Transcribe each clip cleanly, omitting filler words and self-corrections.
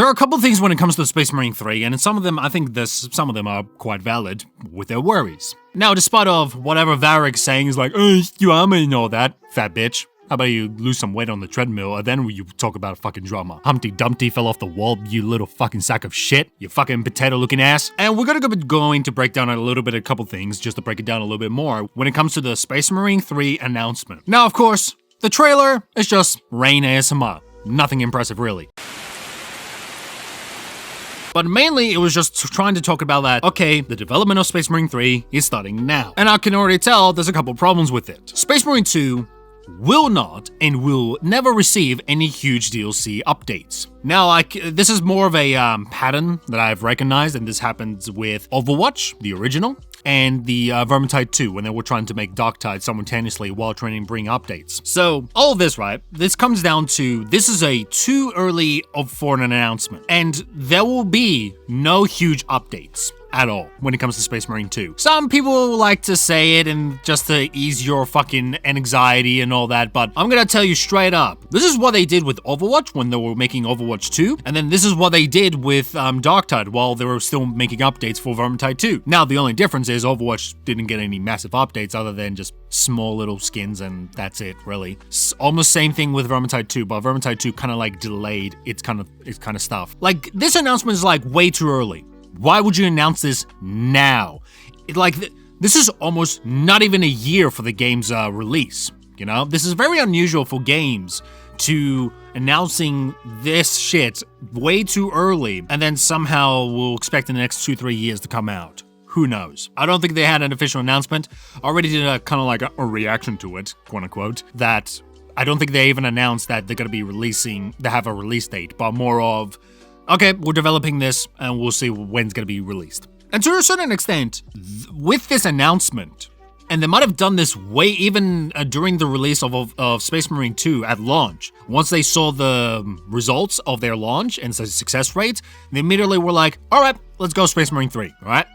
There are a couple of things when it comes to Space Marine 3, and some of them, I think some of them are quite valid with their worries. Now, despite of whatever Varric's saying is like, oh, you armor and all that, fat bitch. How about you lose some weight on the treadmill, and then you talk about fucking drama. Humpty Dumpty fell off the wall, you little fucking sack of shit. You fucking potato-looking ass. And we're gonna be going to break down a couple things, just to break it down a little bit more, when it comes to the Space Marine 3 announcement. Now, of course, the trailer is just Rain ASMR. Nothing impressive, really. But mainly, it was just trying to talk about that, okay, the development of Space Marine 3 is starting now. And I can already tell there's a couple problems with it. Space Marine 2 will not and will never receive any huge DLC updates. Now, this is more of a pattern that I've recognized, and this happens with Overwatch, the original, and the Vermintide 2, when they were trying to make Darktide simultaneously while trying to bring updates. So, all of this, right, this comes down to, this is a too early for an announcement, and there will be no huge updates at all when it comes to Space Marine 2. Some people like to say it and just to ease your fucking anxiety and all that, but I'm gonna tell you straight up, this is what they did with Overwatch when they were making Overwatch 2, and then this is what they did with Darktide while they were still making updates for Vermintide 2. Now, the only difference is Overwatch didn't get any massive updates other than just small little skins, and that's it, really. It's almost same thing with Vermintide 2, but Vermintide 2 kind of like delayed its kind of stuff. Like, this announcement is like way too early. Why would you announce this now? This is almost not even a year for the game's release, you know? This is very unusual for games to announcing this shit way too early, and then somehow we'll expect in the next 2-3 years to come out. Who knows? I don't think they had an official announcement. I already did a kind of like a reaction to it, quote unquote, that I don't think they even announced that they're gonna be they have a release date, but more of, okay, we're developing this, and we'll see when it's going to be released. And to a certain extent, with this announcement, and they might have done this way even during the release of Space Marine 2 at launch, once they saw the results of their launch and the success rate, they immediately were like, all right, let's go Space Marine 3, all right?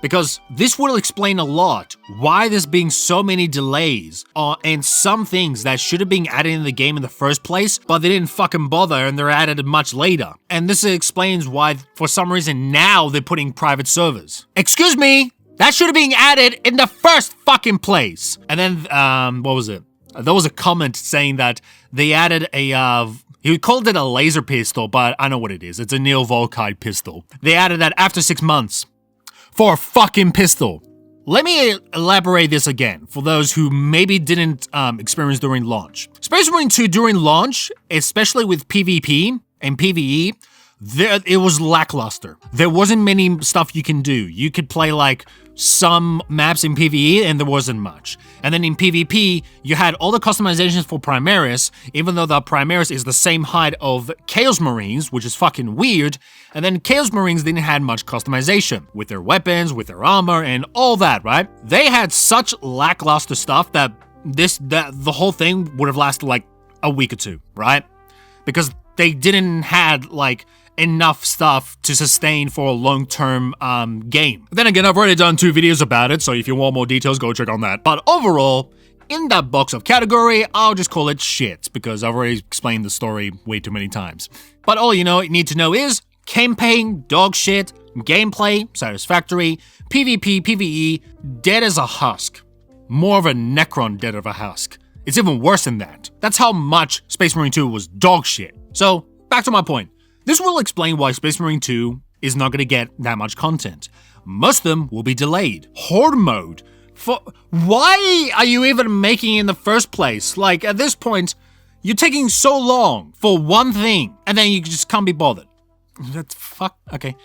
Because this will explain a lot why there's being so many delays and some things that should have been added in the game in the first place, but they didn't fucking bother and they're added much later. And this explains why, for some reason, now they're putting private servers. Excuse me, that should have been added in the first fucking place. And then, what was it? There was a comment saying that they added he called it a laser pistol, but I know what it is. It's a Neo-Volkite pistol. They added that after 6 months. For a fucking pistol. Let me elaborate this again for those who maybe didn't experience during launch. Space Marine 2 during launch, especially with PvP and PvE, it was lackluster. There wasn't many stuff you can do. You could play like some maps in PvE and there wasn't much. And then in PvP, you had all the customizations for Primaris, even though the Primaris is the same height of Chaos Marines, which is fucking weird. And then Chaos Marines didn't have much customization with their weapons, with their armor, and all that, right? They had such lackluster stuff that the whole thing would have lasted like a week or two, right? Because they didn't had like enough stuff to sustain for a long-term game. Then again, I've already done 2 videos about it, so if you want more details, go check on that. But overall, in that box of category, I'll just call it shit, because I've already explained the story way too many times. But all you need to know is, campaign, dog shit, gameplay, satisfactory, PvP, PvE, dead as a husk. More of a Necron dead of a husk. It's even worse than that. That's how much Space Marine 2 was dog shit. So, back to my point. This will explain why Space Marine 2 is not going to get that much content. Most of them will be delayed. Horde mode. Why are you even making it in the first place? Like, at this point, you're taking so long for one thing, and then you just can't be bothered. That's okay.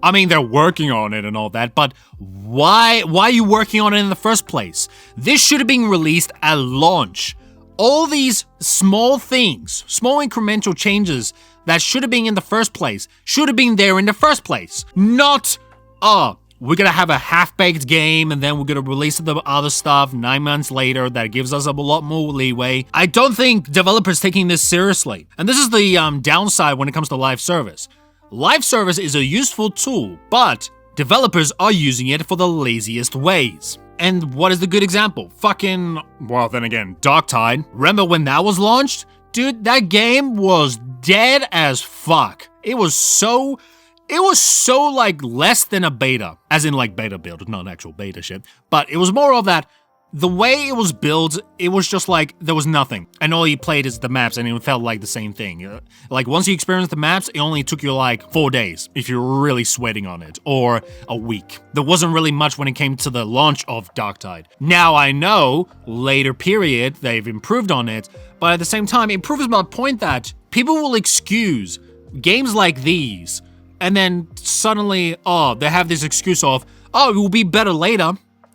I mean, they're working on it and all that, but why are you working on it in the first place? This should have been released at launch. All these small things, small incremental changes that should have been in the first place, should have been there in the first place. Not, we're gonna have a half-baked game and then we're gonna release the other stuff 9 months later that gives us a lot more leeway. I don't think developers taking this seriously. And this is the downside when it comes to live service. Live service is a useful tool, but developers are using it for the laziest ways. And what is the good example? Well, then again, Darktide. Remember when that was launched? Dude, that game was dead as fuck. It was so like less than a beta, as in like beta build, not actual beta shit. But it was more of that. The way it was built, it was just like there was nothing, and all you played is the maps, and it felt like the same thing. Like once you experienced the maps, it only took you like 4 days if you're really sweating on it, or a week. There wasn't really much when it came to the launch of Darktide. Now I know, later period, they've improved on it, but at the same time, it proves my point that people will excuse games like these, and then suddenly, they have this excuse of, it will be better later.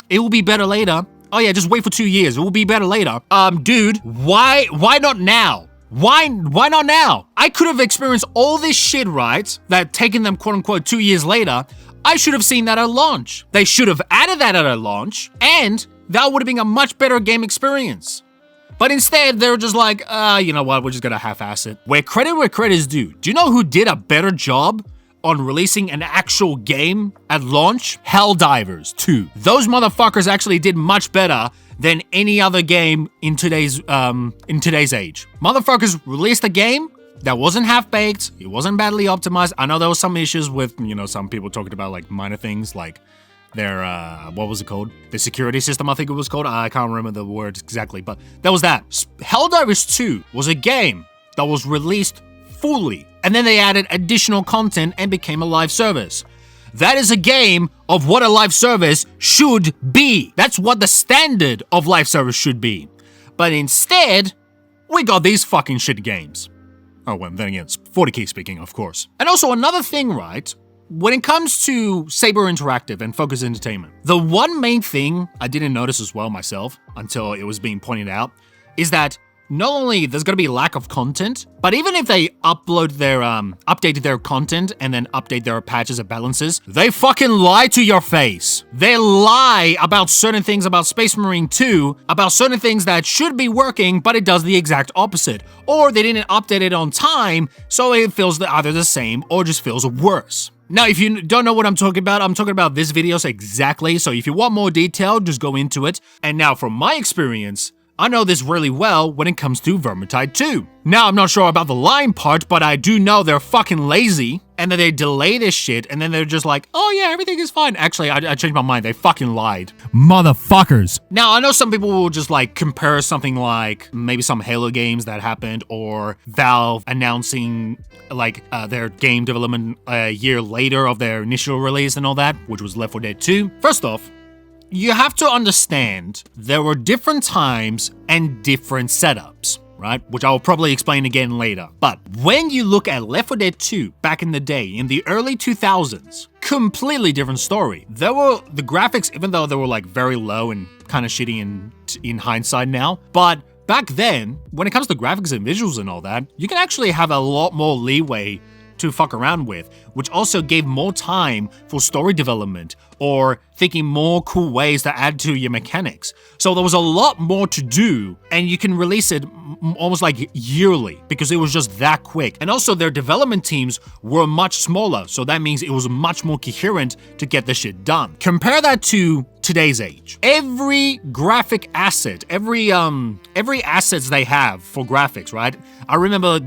It will be better later. Oh yeah, just wait for 2 years. It will be better later. Dude, why not now? Why not now? I could have experienced all this shit, right? That taking them quote unquote 2 years later, I should have seen that at launch. They should have added that at a launch, and that would have been a much better game experience. But instead, they were just like, you know what, we're just gonna half-ass it. Where credit is due. Do you know who did a better job on releasing an actual game at launch? Helldivers 2. Those motherfuckers actually did much better than any other game in today's age. Motherfuckers released a game that wasn't half-baked, it wasn't badly optimized. I know there was some issues with, some people talking about like minor things like their, what was it called? The security system, I think it was called. I can't remember the words exactly, but that was that. Helldivers 2 was a game that was released fully, and then they added additional content and became a live service. That is a game of what a live service should be. That's what the standard of live service should be. But instead, we got these fucking shit games. Oh, well, then again, it's 40k speaking, of course. And also another thing, right? When it comes to Saber Interactive and Focus Entertainment, the one main thing I didn't notice as well myself until it was being pointed out is that not only there's gonna be lack of content, but even if they updated their content and then update their patches and balances, they fucking lie to your face. They lie about certain things about Space Marine 2, about certain things that should be working, but it does the exact opposite. Or they didn't update it on time, so it feels either the same or just feels worse. Now, if you don't know what I'm talking about this video exactly, so if you want more detail, just go into it. And now, from my experience, I know this really well when it comes to Vermintide 2. Now, I'm not sure about the lying part, but I do know they're fucking lazy, and that they delay this shit, and then they're just like, oh yeah, everything is fine. Actually, I changed my mind. They fucking lied. Motherfuckers. Now, I know some people will just like compare something like maybe some Halo games that happened, or Valve announcing like their game development a year later of their initial release and all that, which was Left 4 Dead 2. First off, you have to understand there were different times and different setups, right? Which I will probably explain again later. But when you look at Left 4 Dead 2 back in the day, in the early 2000s, completely different story. There were the graphics, even though they were like very low and kind of shitty in hindsight now, but back then, when it comes to graphics and visuals and all that, you can actually have a lot more leeway to fuck around with, which also gave more time for story development or thinking more cool ways to add to your mechanics. So there was a lot more to do, and you can release it almost like yearly because it was just that quick. And also their development teams were much smaller, so that means it was much more coherent to get the shit done. Compare that to today's age. Every graphic asset, every assets they have for graphics, right? I remember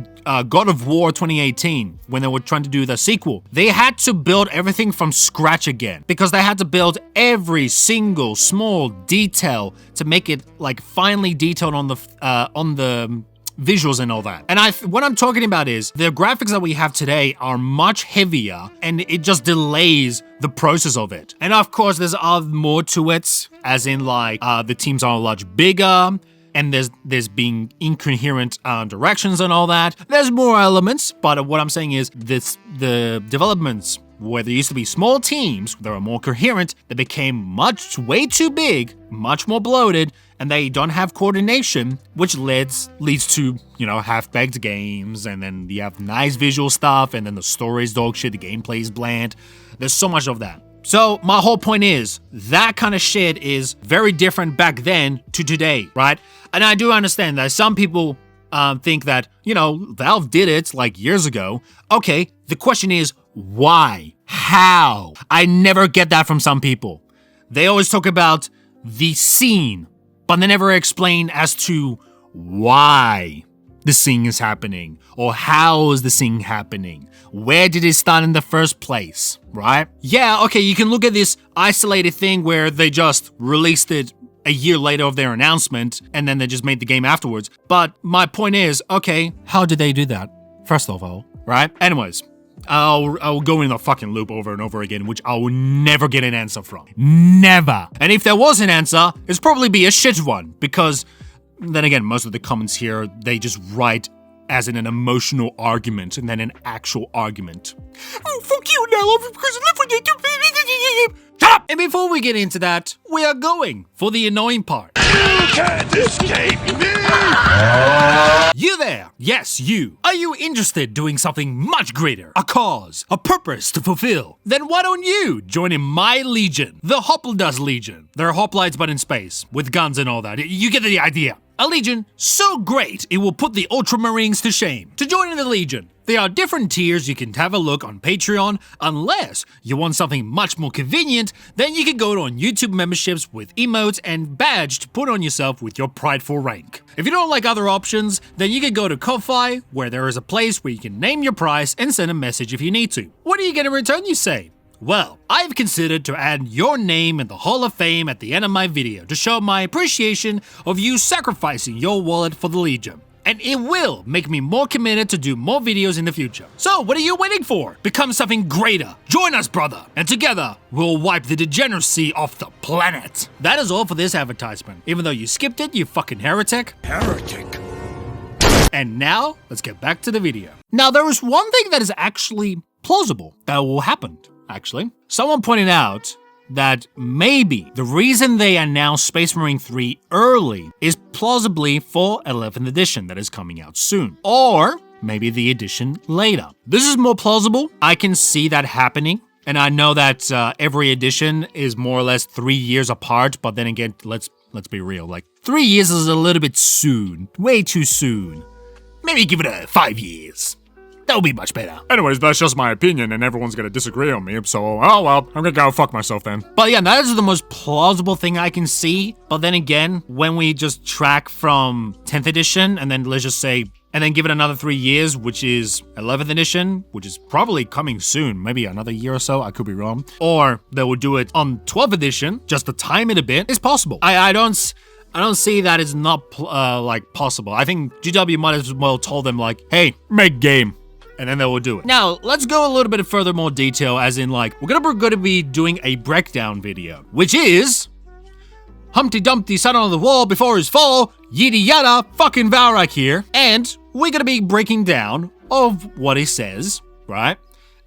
God of War 2018, when they were trying to do the sequel, they had to build everything from scratch again because they had to build every single small detail to make it like finely detailed on the visuals and all that. And what I'm talking about is the graphics that we have today are much heavier, and it just delays the process of it. And of course, there's more to it, as in like the teams are a lot bigger, and there's being incoherent directions and all that. There's more elements, but what I'm saying is the developments where there used to be small teams that are more coherent, they became way too big, much more bloated, and they don't have coordination, which leads to, half-baked games, and then you have nice visual stuff, and then the story's dog shit, the gameplay is bland. There's so much of that. So my whole point is, that kind of shit is very different back then to today, right? And I do understand that some people think that, Valve did it like years ago. Okay, the question is, why? How? I never get that from some people. They always talk about the scene, but they never explain as to why. the thing is happening, or how is the thing happening? Where did it start in the first place, right? Yeah, okay, you can look at this isolated thing where they just released it a year later of their announcement, and then they just made the game afterwards. But my point is, okay, how did they do that? First of all, right? Anyways, I'll go in a fucking loop over and over again, which I will never get an answer from. Never. And if there was an answer, it'd probably be a shit one, because then again, most of the comments here, they just write as in an emotional argument and then an actual argument. Oh, fuck you, Nellop, because I live with you. Shut up! And before we get into that, we are going for the annoying part. You can't escape me! You there! Yes, you. Are you interested doing something much greater? A cause, a purpose to fulfill? Then why don't you join in my legion, the Hoppledust Legion? They're hoplites but in space, with guns and all that. You get the idea. A legion so great it will put the Ultramarines to shame. To join in the legion, there are different tiers you can have a look on Patreon. Unless you want something much more convenient, then you can go on YouTube memberships with emotes and badge to put on yourself with your prideful rank. If you don't like other options, then you can go to Ko-Fi, where there is a place where you can name your price and send a message if you need to. What do you get in return, you say? Well, I've considered to add your name in the Hall of Fame at the end of my video to show my appreciation of you sacrificing your wallet for the Legion. And it will make me more committed to do more videos in the future. So what are you waiting for? Become something greater. Join us, brother. And together, we'll wipe the degeneracy off the planet. That is all for this advertisement. Even though you skipped it, you fucking heretic. Heretic. And now, let's get back to the video. Now, there is one thing that is actually plausible that will happen. Actually, someone pointed out that maybe the reason they announced Space Marine 3 early is plausibly for 11th edition that is coming out soon. Or maybe the edition later. This is more plausible. I can see that happening. And I know that every edition is more or less 3 years apart, but then again, let's be real. Like, 3 years is a little bit soon. Way too soon. Maybe give it 5 years. That would be much better. Anyways, that's just my opinion, and everyone's gonna disagree on me, so, oh well, I'm gonna go fuck myself then. But yeah, that is the most plausible thing I can see. But then again, when we just track from 10th edition, and then let's just say, and then give it another 3 years, which is 11th edition, which is probably coming soon, maybe another year or so, I could be wrong. Or they will do it on 12th edition, just to time it a bit, it's possible. I don't see that it's not, like, possible. I think GW might as well told them, like, hey, make game. And then they will do it. Now, let's go a little bit further more detail, as in, like, we're gonna be doing a breakdown video, which is Humpty Dumpty sat on the wall before his fall, yada yada, fucking Valrak here. And we're gonna be breaking down of what he says, right?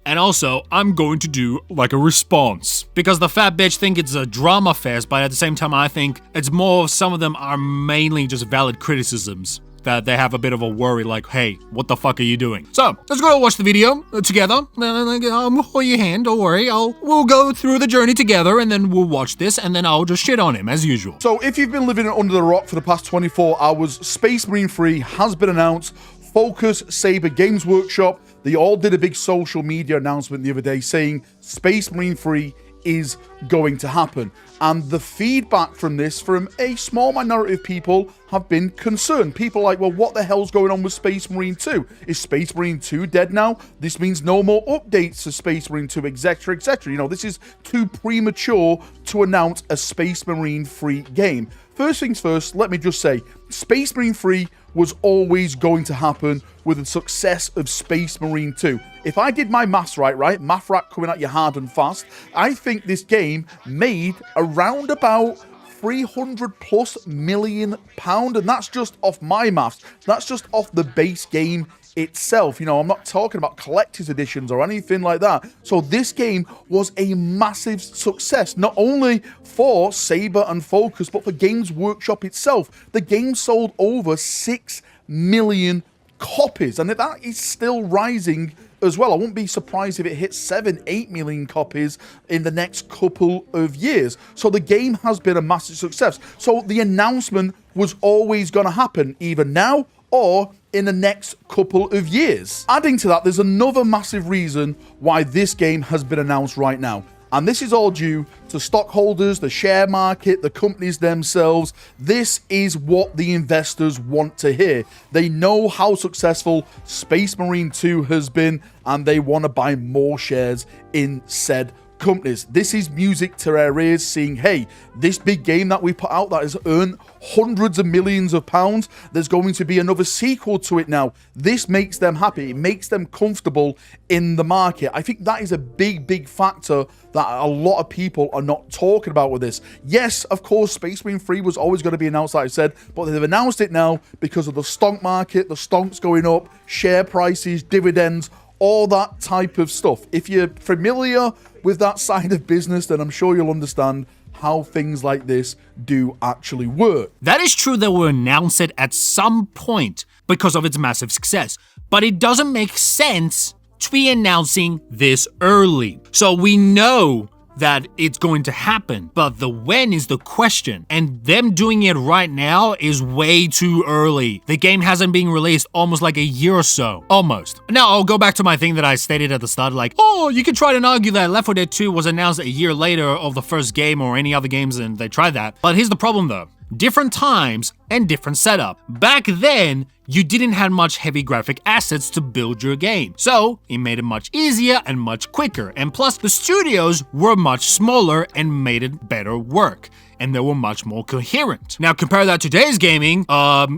And also, I'm going to do, like, a response. Because the fat bitch think it's a drama fest, but at the same time, I think it's more, some of them are mainly just valid criticisms. That they have a bit of a worry, like, hey, what the fuck are you doing? So, let's go watch the video together. Hold your hand, don't worry. We'll go through the journey together, and then we'll watch this, and then I'll just shit on him, as usual. So, if you've been living under the rock for the past 24 hours, Space Marine 3 has been announced. Focus, Saber, Games Workshop, they all did a big social media announcement the other day saying Space Marine 3 is going to happen. And the feedback from this from a small minority of people have been concerned. People like, well, what the hell's going on with Space Marine 2? Is Space Marine 2 dead now? This means no more updates to Space Marine 2, etc., etc. You know, this is too premature to announce a Space Marine 3 game. First things first, let me just say, Space Marine 3 was always going to happen with the success of Space Marine 2. If I did my maths right, math rat coming at you hard and fast, I think this game made around about £300+ million, and that's just off my maths. That's just off the base game itself. You know, I'm not talking about collector's editions or anything like that. So this game was a massive success, not only for Saber and Focus, but for Games Workshop itself. The game sold over 6 million copies, and that is still rising as well. I wouldn't be surprised if it hits 7-8 million copies in the next couple of years. So the game has been a massive success. So the announcement was always going to happen, either now or in the next couple of years. Adding to that, there's another massive reason why this game has been announced right now, And this is all due to stockholders, the share market, the companies themselves. This is what the investors want to hear. They know how successful Space Marine 2 has been, and they want to buy more shares in said companies. This is music to their ears, seeing, hey, this big game that we put out that has earned hundreds of millions of pounds, there's going to be another sequel to it now. This makes them happy. It makes them comfortable in the market. I think that is a big factor that a lot of people are not talking about with this. Yes, of course, Space Marine 3 was always going to be announced, like I said, but they've announced it now because of the stock market, the stocks going up, share prices, dividends, all that type of stuff. If you're familiar with that side of business, then I'm sure you'll understand how things like this do actually work. That is true that we'll announce it at some point because of its massive success, but it doesn't make sense to be announcing this early. So we know that it's going to happen, but the when is the question, and them doing it right now is way too early. The game hasn't been released almost like a year or so. Almost. Now, I'll go back to my thing that I stated at the start, like, oh, you could try to argue that Left 4 Dead 2 was announced a year later of the first game or any other games, and they tried that. But here's the problem though. Different times and different setup. Back then, you didn't have much heavy graphic assets to build your game, so it made it much easier and much quicker, and plus the studios were much smaller and made it better work, and they were much more coherent. Now compare that to today's gaming,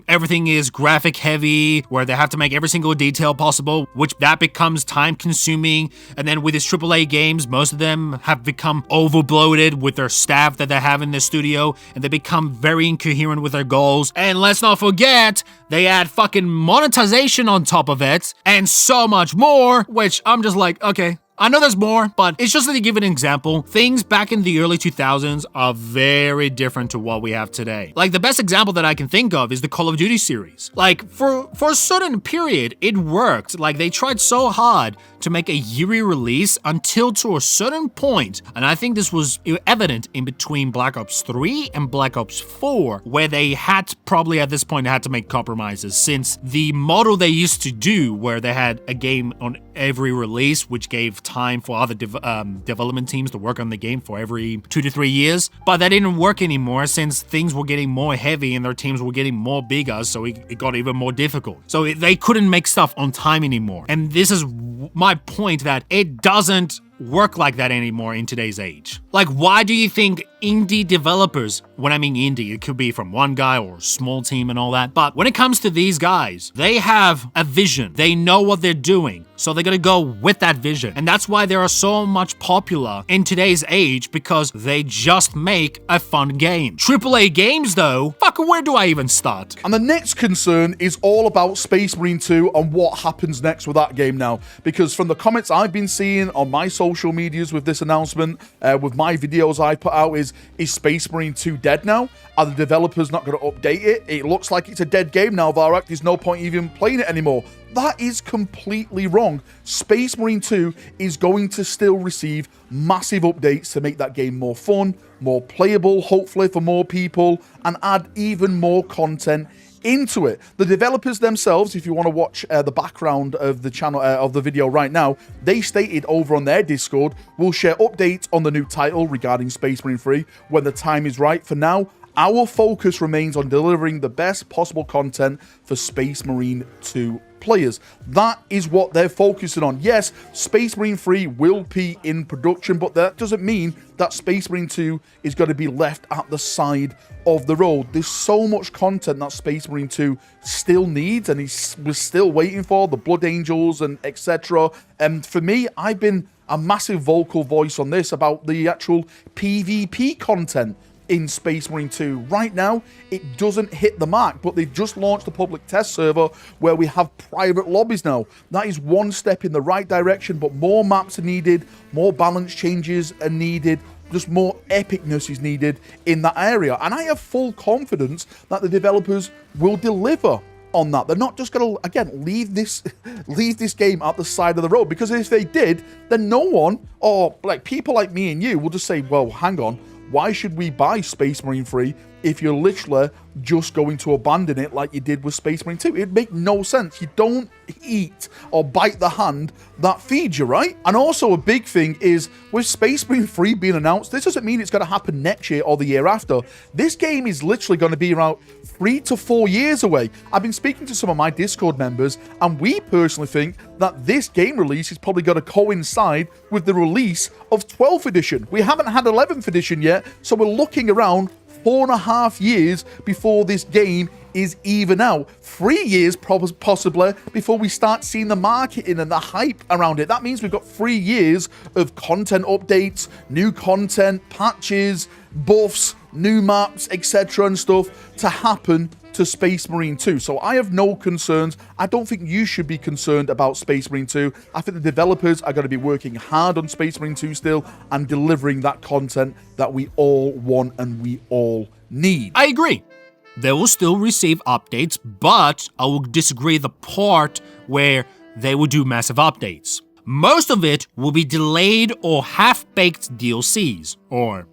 everything is graphic heavy, where they have to make every single detail possible, which that becomes time consuming, and then with these AAA games, most of them have become over bloated with their staff that they have in the studio, and they become very incoherent with their goals, and let's not forget, they add fucking monetization on top of it, and so much more, which I'm just like, okay, I know there's more, but it's just to give an example. Things back in the early 2000s are very different to what we have today. Like, the best example that I can think of is the Call of Duty series. Like, for a certain period, it worked. Like, they tried so hard to make a yearly release until to a certain point, and I think this was evident in between Black Ops 3 and Black Ops 4, where they had probably at this point had to make compromises, since the model they used to do, where they had a game on every release, which gave time for other development teams to work on the game for every 2 to 3 years, but that didn't work anymore since things were getting more heavy and their teams were getting more bigger, so it got even more difficult. So they couldn't make stuff on time anymore, and this is my point, that it doesn't work like that anymore in today's age. Like, why do you think indie developers, when I mean indie, it could be from one guy or a small team and all that, but when it comes to these guys, they have a vision, they know what they're doing, so they're gonna go with that vision, and that's why they are so much popular in today's age, because they just make a fun game. AAA games though, fuck, where do I even start? And the next concern is all about Space Marine 2 and what happens next with that game now, because from the comments I've been seeing on my social medias with this announcement, with my videos I put out, is Space Marine 2 dead now? Are the developers not going to update it? It looks like it's a dead game now, Varak. There's no point even playing it anymore. That is completely wrong. Space Marine 2 is going to still receive massive updates to make that game more fun, more playable, hopefully for more people, and add even more content into it. The developers themselves, if you want to watch the background of the channel of the video right now, they stated over on their Discord, we'll share updates on the new title regarding Space Marine 3 when the time is right. For now, our focus remains on delivering the best possible content for Space Marine 2 players. That is what they're focusing on. Yes, Space Marine 3 will be in production, but that doesn't mean that Space Marine 2 is going to be left at the side of the road. There's so much content that Space Marine 2 still needs, and we're still waiting for, the Blood Angels and etc. And for me, I've been a massive vocal voice on this about the actual PvP content in Space Marine 2. Right now, it doesn't hit the mark, but they've just launched a public test server where we have private lobbies now. That is one step in the right direction, but more maps are needed, more balance changes are needed, just more epicness is needed in that area. And I have full confidence that the developers will deliver on that. They're not just going to, again, leave this game at the side of the road, because if they did, then no one, or like people like me and you, will just say, well, hang on, why should we buy Space Marine 3 if you're literally just going to abandon it like you did with Space Marine 2. It'd make no sense. You don't eat or bite the hand that feeds you, right? And also a big thing is with Space Marine 3 being announced, this doesn't mean it's going to happen next year or the year after. This game is literally going to be around 3 to 4 years away. I've been speaking to some of my Discord members, and we personally think that this game release is probably going to coincide with the release of 12th edition. We haven't had 11th edition yet, so we're looking around 4.5 years before this game is even out. 3 years possibly before we start seeing the marketing and the hype around it. That means we've got 3 years of content updates, new content, patches, buffs, new maps, etc. and stuff to happen to Space Marine 2. So I have no concerns. I don't think you should be concerned about Space Marine 2. I think the developers are going to be working hard on Space Marine 2 still and delivering that content that we all want and we all need. I agree. They will still receive updates, but I will disagree the part where they will do massive updates. Most of it will be delayed or half-baked DLCs, or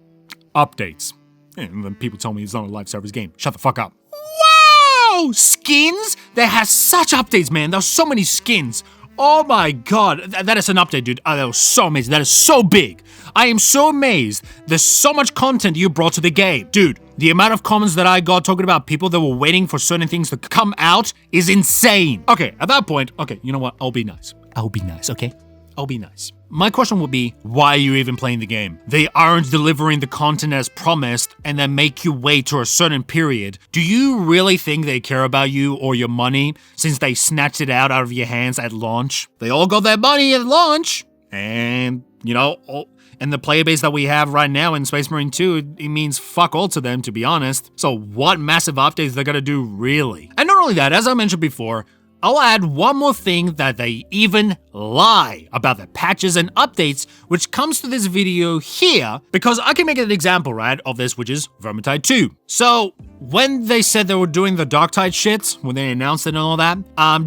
updates. And then people tell me it's not a live service game. Shut the fuck up. Wow! Skins? They have such updates, man. There's so many skins. Oh my god, that is an update, dude. That was so amazing. That is so big. I am so amazed. There's so much content you brought to the game. Dude, the amount of comments that I got talking about people that were waiting for certain things to come out is insane. Okay, at that point, okay, you know what? I'll be nice. I'll be nice, okay? I'll be nice. My question would be, why are you even playing the game? They aren't delivering the content as promised and then make you wait to a certain period. Do you really think they care about you or your money since they snatched it out of your hands at launch? They all got their money at launch. And, you know, and the player base that we have right now in Space Marine 2, it means fuck all to them, to be honest. So what massive updates they're gonna do, really? And not only that, as I mentioned before, I'll add one more thing that they even lie about the patches and updates, which comes to this video here, because I can make an example, right, of this, which is Vermintide 2. So, when they said they were doing the Darktide shit, when they announced it and all that,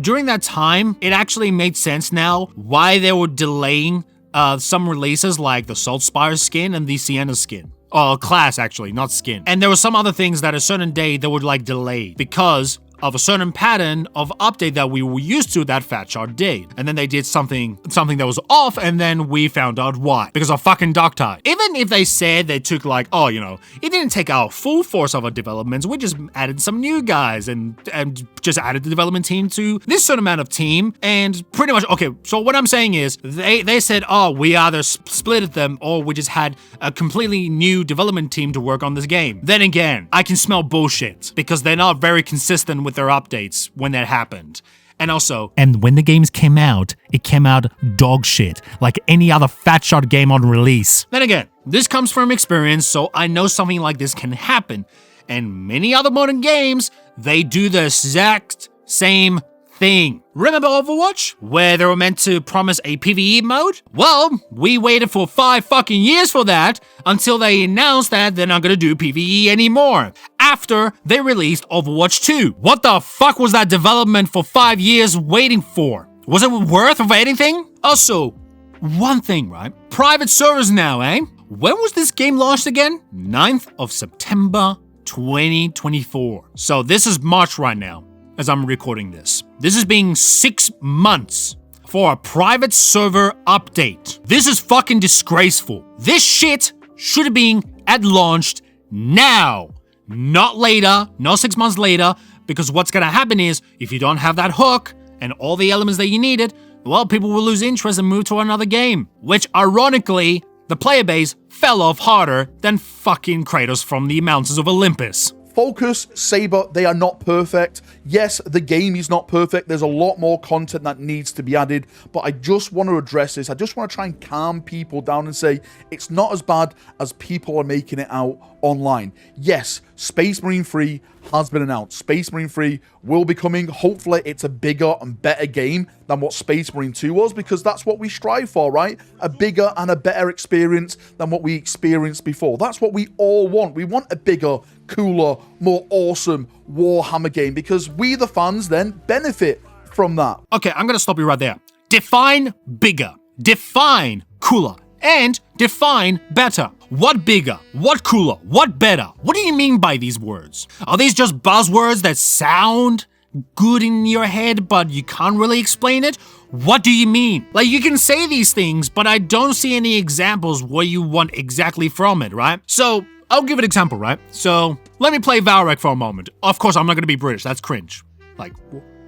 during that time, it actually made sense now why they were delaying some releases like the Saltspire skin and the Sienna skin. Class, actually, not skin. And there were some other things that a certain day they would like delay because of a certain pattern of update that we were used to that Fat Shard did. And then they did something that was off, and then we found out why. Because of fucking Darktide. Even if they said they took like, oh, you know, it didn't take our full force of our developments, we just added some new guys and just added the development team to this certain amount of team, and pretty much, okay, so what I'm saying is, they said, oh, we either splitted them or we just had a completely new development team to work on this game. Then again, I can smell bullshit, because they're not very consistent with their updates when that happened. And also, and when the games came out, it came out dog shit, like any other Fat Shard game on release. Then again, this comes from experience, so I know something like this can happen. And many other modern games, they do the exact same thing. Remember Overwatch, where they were meant to promise a PvE mode? Well, we waited for 5 fucking years for that until they announced that they're not gonna do PvE anymore after they released Overwatch 2. What the fuck was that development for 5 years waiting for? Was it worth of anything? Also, one thing, right? Private servers now, eh? When was this game launched again? 9th of September 2024. So this is March right now, as I'm recording this. This is being 6 months for a private server update. This is fucking disgraceful. This shit should have been at launched now, not later, not 6 months later, because what's gonna happen is, if you don't have that hook and all the elements that you needed, well, people will lose interest and move to another game, which ironically, the player base fell off harder than fucking Kratos from the mountains of Olympus. Focus, Saber, they are not perfect. Yes, the game is not perfect. There's a lot more content that needs to be added, but I just want to address this. I just want to try and calm people down and say it's not as bad as people are making it out online. Yes, Space Marine 3 has been announced. Space Marine 3 will be coming. Hopefully, it's a bigger and better game than what Space Marine 2 was, because that's what we strive for, right? A bigger and a better experience than what we experienced before. That's what we all want. We want a bigger, cooler, more awesome Warhammer game, because we, the fans, then benefit from that. Okay, I'm gonna stop you right there. Define bigger, define cooler, and define better. What bigger? What cooler? What better? What do you mean by these words? Are these just buzzwords that sound good in your head, but you can't really explain it? What do you mean? Like, you can say these things, but I don't see any examples what you want exactly from it, right? So, I'll give an example, right? So, let me play Valorek for a moment. Of course, I'm not gonna be British, that's cringe. Like,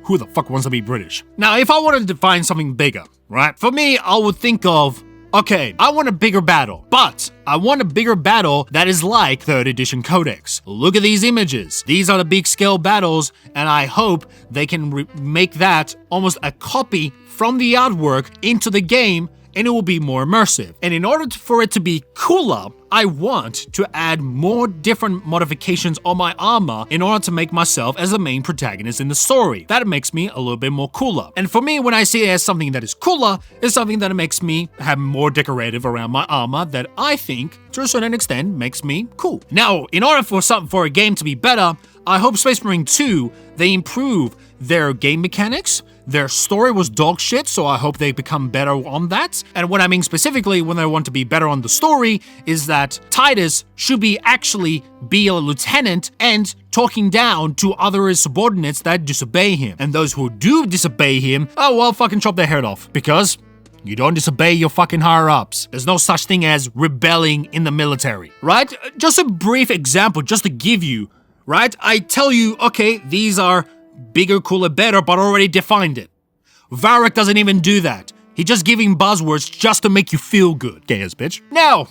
who the fuck wants to be British? Now, if I wanted to define something bigger, right? For me, I would think of, okay, I want a bigger battle, but I want a bigger battle that is like 3rd edition Codex. Look at these images. These are the big scale battles, and I hope they can make that almost a copy from the artwork into the game, and it will be more immersive. And in order for it to be cooler, I want to add more different modifications on my armor in order to make myself as the main protagonist in the story. That makes me a little bit more cooler. And for me, when I see it as something that is cooler, it's something that makes me have more decorative around my armor that I think, to a certain extent, makes me cool. Now, in order for a game to be better, I hope Space Marine 2, they improve their game mechanics. Their story was dog shit, so I hope they become better on that. And what I mean specifically when I want to be better on the story is that Titus should actually be a lieutenant and talking down to other subordinates that disobey him. And those who do disobey him, oh well, fucking chop their head off. Because you don't disobey your fucking higher-ups. There's no such thing as rebelling in the military, right? Just a brief example, just to give you, right? I tell you, okay, these are bigger, cooler, better, but already defined it. Valorek doesn't even do that. He's just giving buzzwords just to make you feel good. Gay as bitch. Now,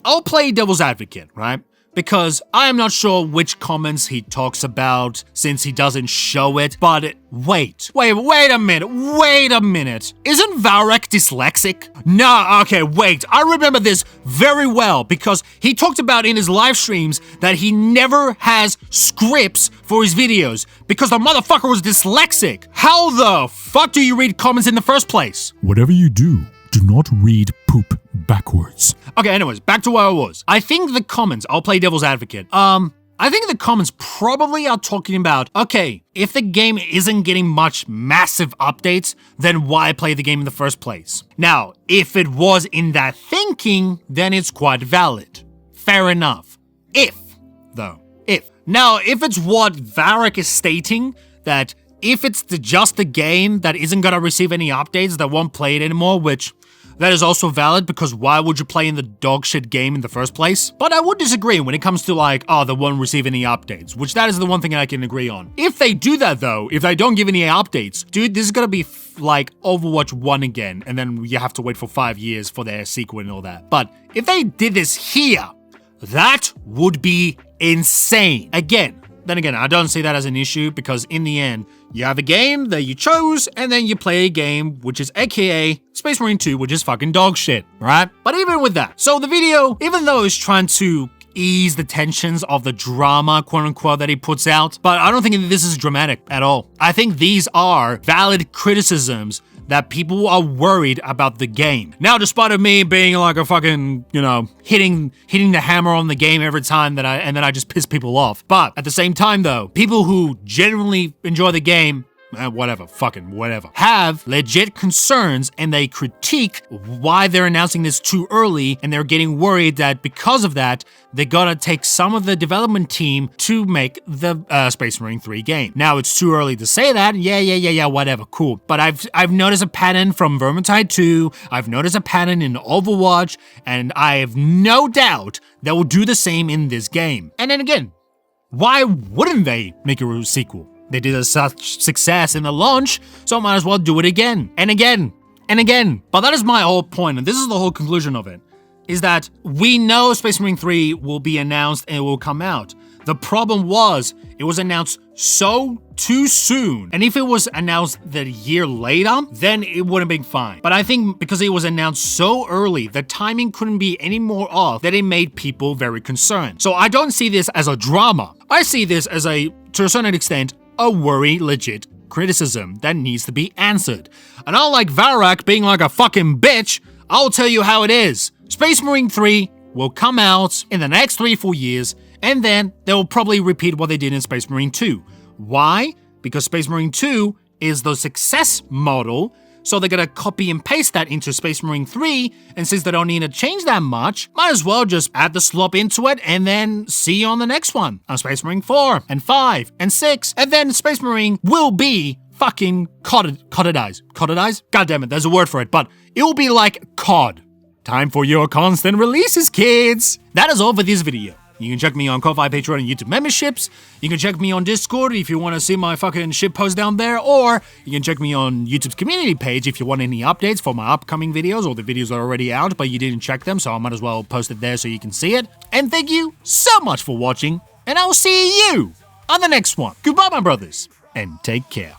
I'll play devil's advocate, right? Because I am not sure which comments he talks about since he doesn't show it, but wait a minute. Isn't Valorek dyslexic? Nah, okay, wait, I remember this very well because he talked about in his live streams that he never has scripts for his videos because the motherfucker was dyslexic. How the fuck do you read comments in the first place? Whatever you do not read poop backwards. Okay, anyways, back to where I was. I think the comments, I'll play devil's advocate. I think the comments probably are talking about, okay, if the game isn't getting much massive updates, then why play the game in the first place? Now, if it was in that thinking, then it's quite valid. Fair enough. If. Now, if it's what Valorek is stating, that if it's just the game that isn't gonna receive any updates, that won't play it anymore, which that is also valid because why would you play in the dogshit game in the first place? But I would disagree when it comes to like, oh, they won't receive any updates, which that is the one thing I can agree on. If they do that though, if they don't give any updates, dude, this is gonna be like Overwatch 1 again, and then you have to wait for 5 years for their sequel and all that. But if they did this here, that would be insane. Then again, I don't see that as an issue because in the end, you have a game that you chose and then you play a game which is aka Space Marine 2, which is fucking dog shit, right? But even with that, so the video, even though it's trying to ease the tensions of the drama, quote unquote, that he puts out, but I don't think this is dramatic at all. I think these are valid criticisms that people are worried about the game. Now, despite of me being like a fucking, hitting the hammer on the game every time that I just piss people off. But at the same time though, people who genuinely enjoy the game, whatever, have legit concerns and they critique why they're announcing this too early and they're getting worried that because of that, they gotta take some of the development team to make the Space Marine 3 game. Now, it's too early to say that, yeah, whatever, cool. But I've noticed a pattern from Vermintide 2, I've noticed a pattern in Overwatch, and I have no doubt they will do the same in this game. And then again, why wouldn't they make a sequel? They did such success in the launch, so might as well do it again, and again, and again. But that is my whole point, and this is the whole conclusion of it, is that we know Space Marine 3 will be announced and it will come out. The problem was, it was announced so too soon. And if it was announced the year later, then it would have been fine. But I think because it was announced so early, the timing couldn't be any more off that it made people very concerned. So I don't see this as a drama. I see this as to a certain extent, a worry legit criticism that needs to be answered. And unlike Valorek being like a fucking bitch, I'll tell you how it is. Space Marine 3 will come out in the next 3-4 years, and then they will probably repeat what they did in Space Marine 2. Why? Because Space Marine 2 is the success model, So they're gonna copy and paste that into Space Marine 3, and since they don't need to change that much, might as well just add the slop into it and then see you on the next one. On Space Marine 4, and 5, and 6, and then Space Marine will be fucking CODized. CODized? God damn it, there's a word for it, but it will be like COD. Time for your constant releases, kids! That is all for this video. You can check me on Ko-Fi, Patreon, and YouTube memberships. You can check me on Discord if you want to see my fucking shit post down there, or you can check me on YouTube's community page if you want any updates for my upcoming videos, or the videos are already out, but you didn't check them, so I might as well post it there so you can see it. And thank you so much for watching, and I will see you on the next one. Goodbye, my brothers, and take care.